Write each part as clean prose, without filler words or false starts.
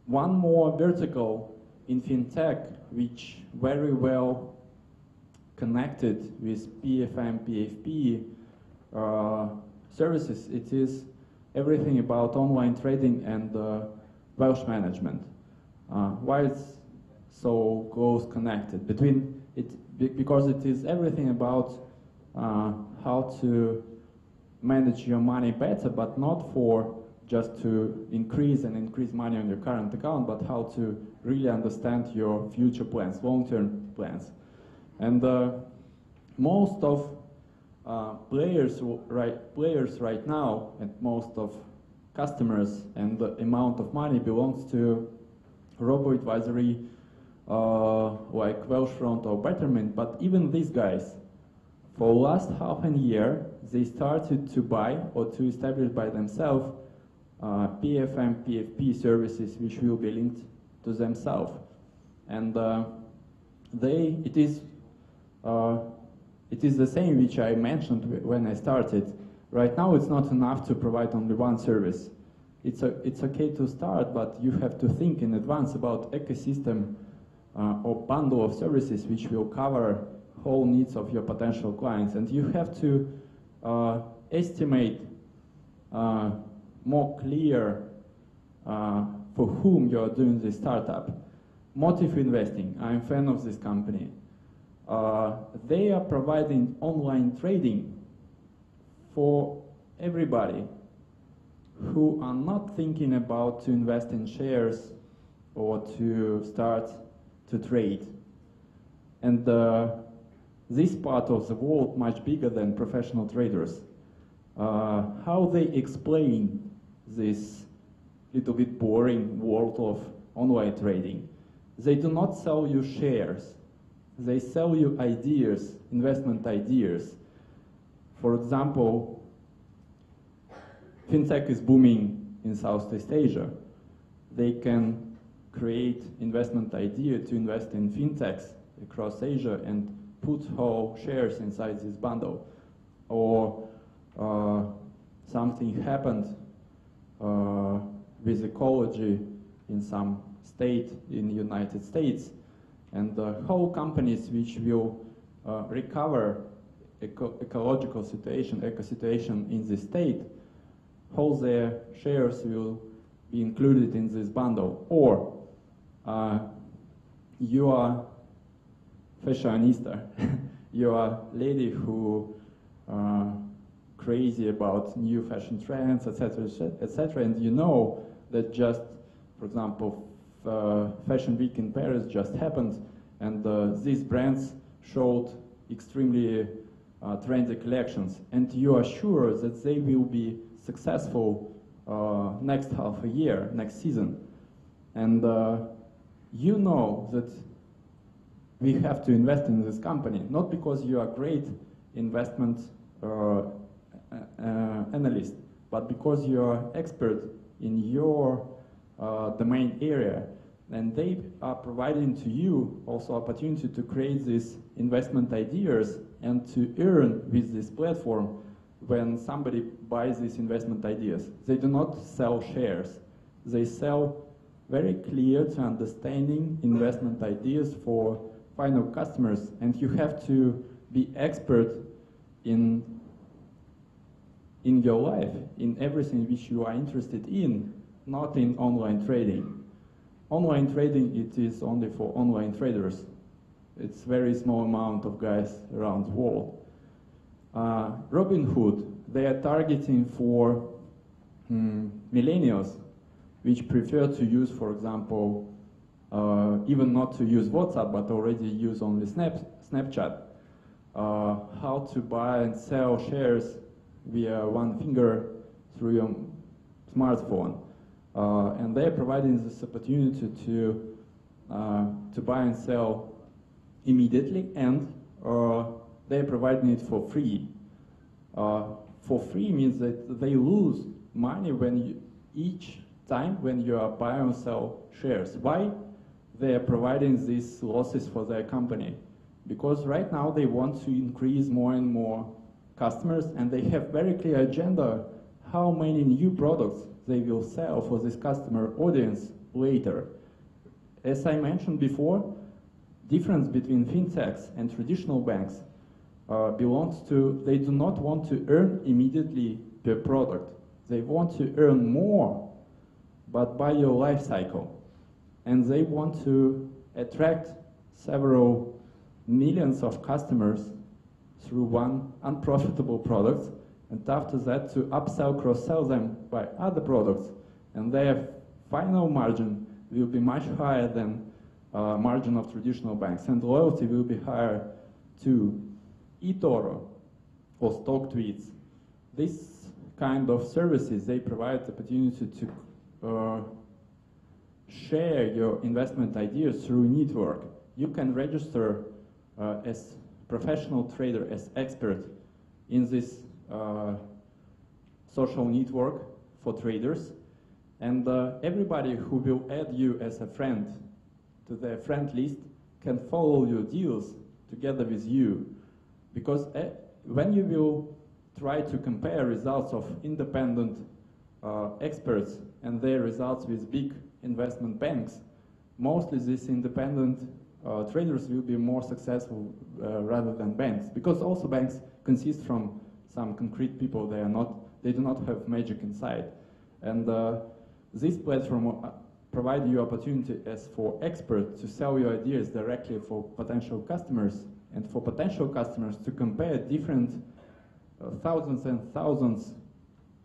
one more vertical in fintech, which very well connected with PFM, PFP services, it is everything about online trading and wealth management. Why it's so close connected between it? Because it is everything about how to manage your money better, but not for just to increase money on your current account, but how to really understand your future plans, long-term plans. And most of players right now, and most of customers and the amount of money belongs to robo-advisory like Wealthfront or Betterment. But even these guys, for the last half a year, they started to buy or to establish by themselves PFM, PFP services which will be linked to themselves. And it is the same which I mentioned when I started. Right now it's not enough to provide only one service. It's okay to start, but you have to think in advance about ecosystem or bundle of services which will cover whole needs of your potential clients. And you have to estimate more clear for whom you are doing this startup. Motive Investing, I'm a fan of this company. They are providing online trading for everybody who are not thinking about to invest in shares or to start to trade. And this part of the world much bigger than professional traders. How they explain this little bit boring world of online trading? They do not sell you shares. They sell you ideas, investment ideas. For example, fintech is booming in Southeast Asia. They can create investment idea to invest in fintechs across Asia and put whole shares inside this bundle. Or something happened with ecology in some state in the United States, and the whole companies which will recover ecological situation, eco-situation in the state, all their shares will be included in this bundle. Or you are fashionista, you are lady who crazy about new fashion trends, etc., etc., and you know that just, for example, Fashion Week in Paris just happened, and these brands showed extremely trendy collections, and you are sure that they will be successful next half a year, next season, and you know that we have to invest in this company, not because you are great investment analyst, but because you are expert in your domain area, and they are providing to you also opportunity to create these investment ideas and to earn with this platform when somebody buys these investment ideas. They do not sell shares. They sell very clear to understanding investment ideas for final customers, and you have to be expert in your life, in everything which you are interested in, not in online trading. Online trading, it is only for online traders. It's very small amount of guys around the world. Robinhood, they are targeting for millennials, which prefer to use, for example, even not to use WhatsApp, but already use only Snapchat. How to buy and sell shares via one finger through your smartphone. And they're providing this opportunity to buy and sell immediately, and they're providing it for free. For free means that they lose money when each time when you are buy and sell shares. Why? They are providing these losses for their company. Because right now they want to increase more and more customers, and they have very clear agenda how many new products they will sell for this customer audience later. As I mentioned before, difference between fintechs and traditional banks belongs to they do not want to earn immediately per product. They want to earn more, but by your life cycle. And they want to attract several millions of customers through one unprofitable product, and after that to upsell, cross-sell them by other products, and their final margin will be much higher than margin of traditional banks, and loyalty will be higher too. eToro or stock tweets, this kind of services, they provide the opportunity to share your investment ideas through network. You can register as professional trader, as expert in this social network for traders, and everybody who will add you as a friend to their friend list can follow your deals together with you, because when you will try to compare results of independent experts and their results with big investment banks, mostly these independent traders will be more successful rather than banks, because also banks consist from some concrete people. They do not have magic inside, and this platform provide you opportunity as for experts to sell your ideas directly for potential customers, and for potential customers to compare different thousands and thousands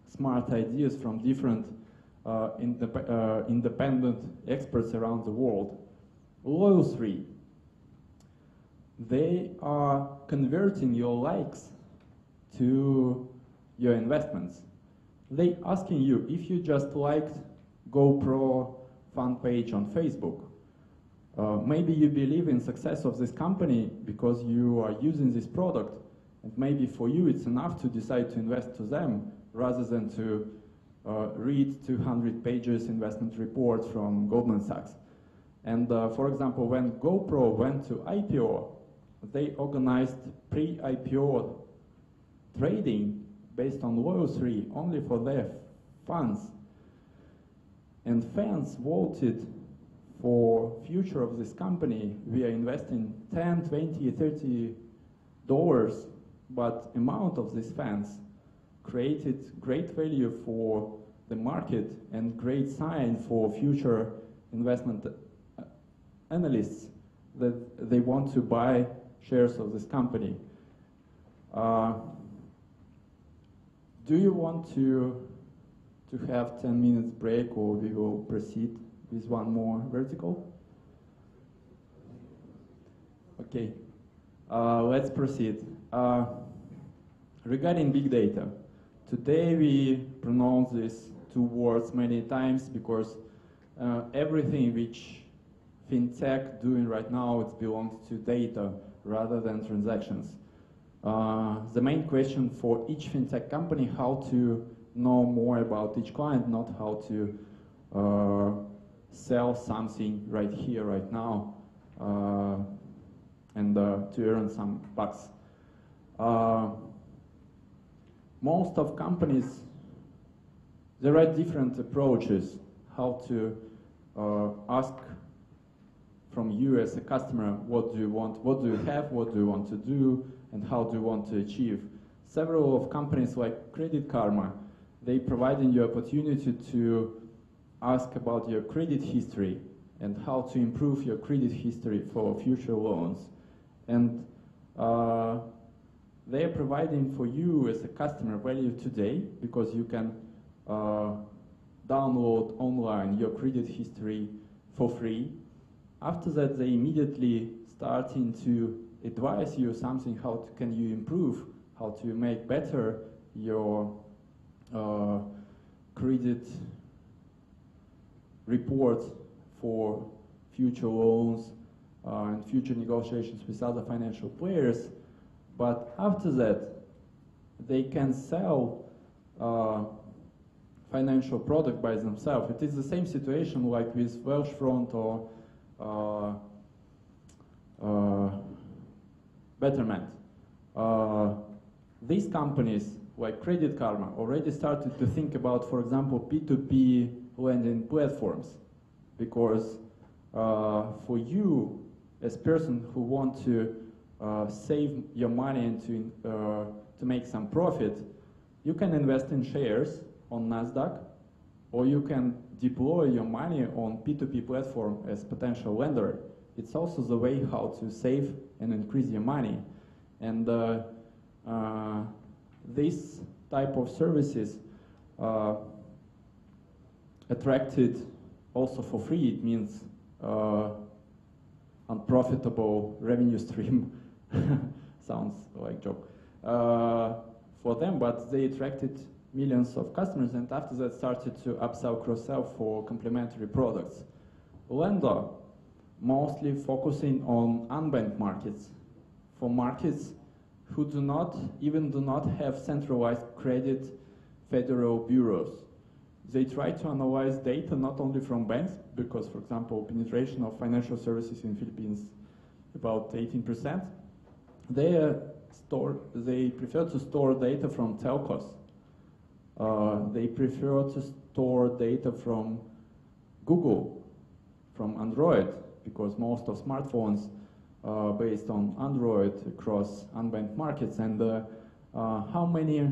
smart ideas from different independent experts around the world. Loyalty. They are converting your likes to your investments. They asking you if you just liked GoPro fan page on Facebook. Maybe you believe in success of this company because you are using this product, and maybe for you it's enough to decide to invest to them rather than to read 200 pages investment report from Goldman Sachs. And for example, when GoPro went to IPO, they organized pre-IPO trading based on loyalty only for their fans. And fans voted for future of this company. We are investing $10, $20, $30, but amount of these fans created great value for the market and great sign for future investment analysts that they want to buy shares of this company. Do you want to have 10 minutes break, or we will proceed with one more vertical? Okay, let's proceed. Regarding big data, today we pronounce these two words many times because everything which Fintech doing right now, it belongs to data rather than transactions. The main question for each Fintech company, how to know more about each client, not how to sell something right here, right now, and to earn some bucks. Most of companies, there are different approaches how to ask from you as a customer, what do you want, what do you have, what do you want to do, and how do you want to achieve. Several of companies like Credit Karma, they providing you opportunity to ask about your credit history and how to improve your credit history for future loans. And they are providing for you as a customer value today, because you can download online your credit history for free. After that, they immediately starting to advise you something, how can you improve, how to make better your credit reports for future loans and future negotiations with other financial players. But after that, they can sell financial product by themselves. It is the same situation like with Wealthfront or Betterment. These companies like Credit Karma already started to think about, for example, P2P lending platforms. because for you as person who want to save your money and to make some profit, you can invest in shares on Nasdaq, or you can deploy your money on P2P platform as potential lender. It's also the way how to save and increase your money. And this type of services attracted also for free. It means unprofitable revenue stream. Sounds like joke for them, but they attracted millions of customers, and after that started to upsell, cross-sell for complementary products. Lendo mostly focusing on unbanked markets, for markets who do not have centralized credit federal bureaus. They try to analyze data not only from banks, because, for example, penetration of financial services in Philippines about 18%. They prefer to store data from telcos. They prefer to store data from Google, from Android, because most of smartphones are based on Android across unbanked markets. And how many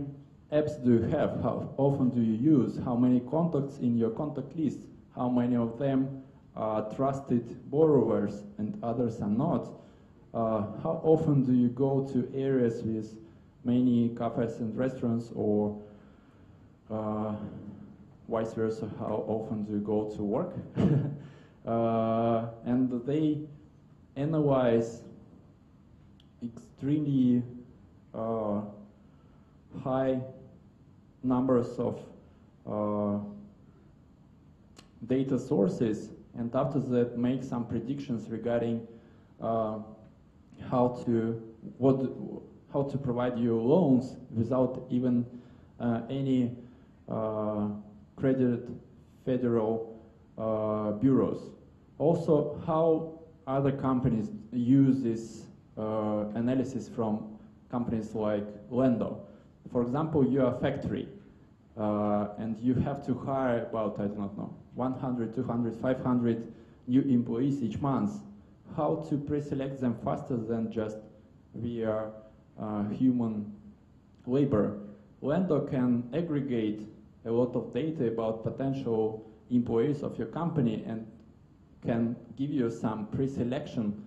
apps do you have? How often do you use? How many contacts in your contact list? How many of them are trusted borrowers and others are not? How often do you go to areas with many cafes and restaurants, or vice versa, how often do you go to work? And they analyze extremely high numbers of data sources, and after that make some predictions regarding how to provide you loans without even any credit federal bureaus. Also, how other companies use this analysis from companies like Lendo. For example, you are a factory and you have to hire about, I don't know, 100, 200, 500 new employees each month. How to pre-select them faster than just via human labor. Lendo can aggregate a lot of data about potential employees of your company and can give you some pre-selection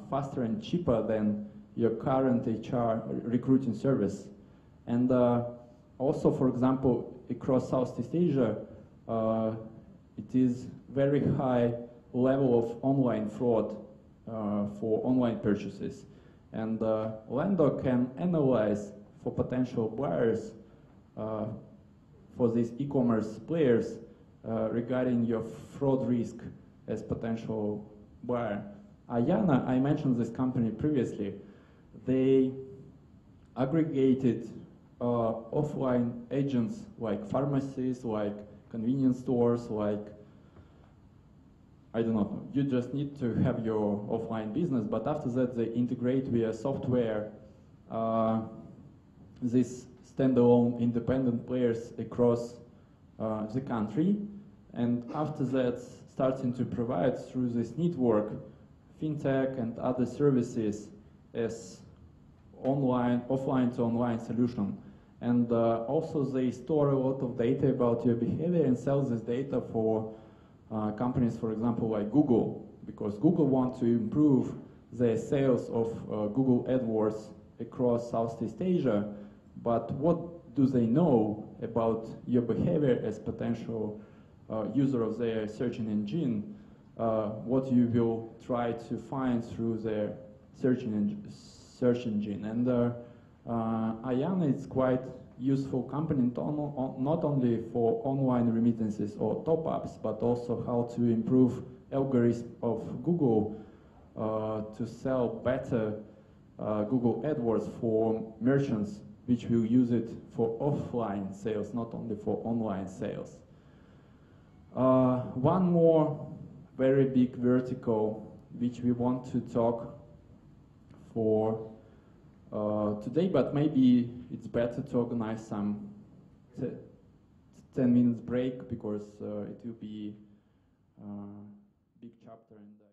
faster and cheaper than your current HR recruiting service. And also, for example, across Southeast Asia, it is very high level of online fraud for online purchases. And Lendo can analyze for potential buyers for these e-commerce players regarding your fraud risk as potential buyer. Ayana, I mentioned this company previously. They aggregated offline agents like pharmacies, like convenience stores, like, I don't know, you just need to have your offline business, but after that they integrate via software these standalone independent players across the country, and after that starting to provide through this network Fintech and other services as offline to online solution. And also they store a lot of data about your behavior and sell this data for companies, for example, like Google, because Google wants to improve their sales of Google AdWords across Southeast Asia. But what do they know about your behavior as potential user of their search engine? What you will try to find through their search engine. And Ayana is quite useful company not only for online remittances or top-ups, but also how to improve algorithm of Google to sell better Google AdWords for merchants which will use it for offline sales, not only for online sales. One more very big vertical which we want to talk for today, but maybe it's better to organize some 10 minutes break, because it will be big chapter in the